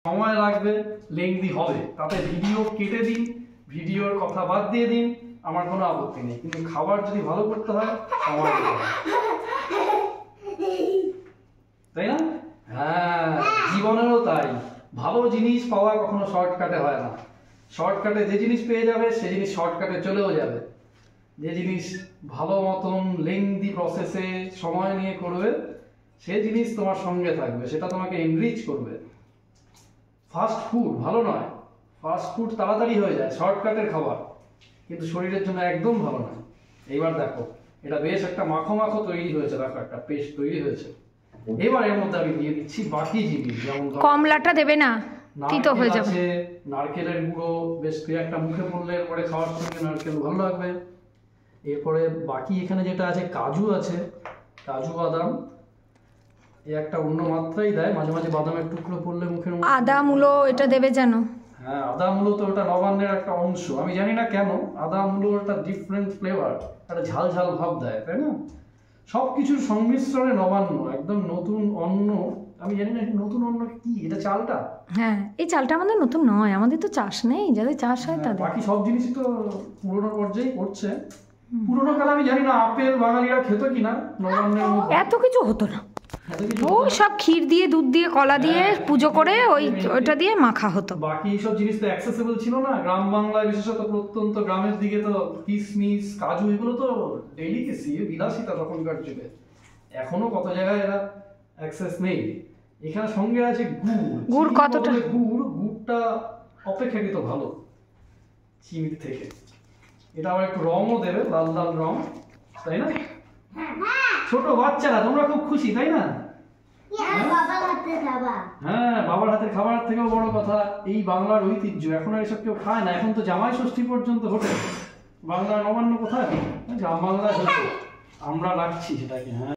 সময় লাগবে, লেংদি হবে, তাতে ভিডিও কেটে দিন, ভিডিওর কথা বাদ দিয়ে দিন, আমার কোনো আপত্তি নেই, কিন্তু খাবার যদি ভালো করতে হয় সময় দিতে হবে, তাই না? হ্যাঁ, জীবনেরও তাই। ভালো জিনিস পাওয়া কখনো শর্টকাটে হয় না। শর্টকাটে যে জিনিস পেয়ে যাবে সে জিনিস শর্টকাটে চলেও যাবে। যে জিনিস ভালো মতন লেংদি প্রসেসে সময় নিয়ে করবে সে জিনিস তোমার সঙ্গে থাকবে, সেটা তোমাকে এনরিচ করবে। ফাস্ট ফুড ভালো নয়, ফাস্ট ফুড তাড়াতাড়ি হয়ে যায়, শর্টকাটের খাবার, কিন্তু শরীরের জন্য একদম ভালো নয়। এইবার দেখো, এটা বেশ একটা মাখো মাখো তৈরি হয়েছে, দেখো একটা পেস্ট তৈরি হয়েছে। এবার এর মধ্যে আমি দিয়ে দিচ্ছি বাকি জিনিস, যেমন কমলাটা দেবে না, তিতো হয়ে যাবে। নারকেলের গুঁড়ো বেশ তুই একটা মুখে পড়লে পরে খাওয়ার সঙ্গে নারকেল ভালো লাগবে। এরপরে বাকি এখানে যেটা আছে কাজু আছে, কাজু বাদাম, এই একটা অন্য মাত্রাই দেয়, মাঝে মাঝে বাদামের টুকরো পড়লে মুখের মধ্যে। আদা মূলো এটা দেবে যেন। হ্যাঁ, আদা মূলো তো ওটা নবান্নের একটা অংশ, আমি জানি না কেন আদা মূলো একটা ডিফারেন্ট ফ্লেভার, একটা ঝাল ঝাল ভাব দেয়, তাই না? সবকিছুর সংমিশ্রণে নবান্ন একদম নতুন অন্ন। আমি জানি না নতুন অন্ন কি, এটা চালটা? হ্যাঁ, এই চালটা আমাদের নতুন নয়, আমাদের তো চাষ নেই, যাদের চাষ হয় তাদের। বাকি সব জিনিসই তো পুরোনো পর্যায়ে করছে। পুরোনো কালে আমি জানি না আপেল বাঙালিরা খেত কিনা নবান্নের মধ্যে, এত কিছু হতো না, ওই সব ক্ষীর দিয়ে দুধ দিয়ে কলা দিয়ে পুজো করে ওইটা দিয়ে মাখা হতো। বাকি সব জিনিস তো অ্যাক্সেসিবল ছিল না গ্রাম বাংলায়, বিশেষত প্রত্যন্ত গ্রামের দিকে তো কিশমিশ কাজু এগুলো তো ডেলিকেসি, বিলাসিতা তখনকার যুগে। এখনো কত জায়গায় এরা অ্যাক্সেস নেই। এখানে সঙ্গে আছে গুড় কতটা, গুড়টা অপেক্ষাকৃত ভালো চিনির থেকে। এটা আবার একটু রঙও দেবে, লাল লাল রং, তাই না? ছোট বাচ্চারা তোমরা খুব খুশি, তাই না? হ্যাঁ, বাবার হাতের খাবার থেকেও বড় কথা এই বাংলার ঐতিহ্য। এখন আর এসব কেউ খায় না, এখন তো জামাই ষষ্ঠী পর্যন্ত হোটেল। বাংলার নবান্ন কোথায়? গ্রাম বাংলায় হতো, আমরা রাখছি সেটাকে। হ্যাঁ।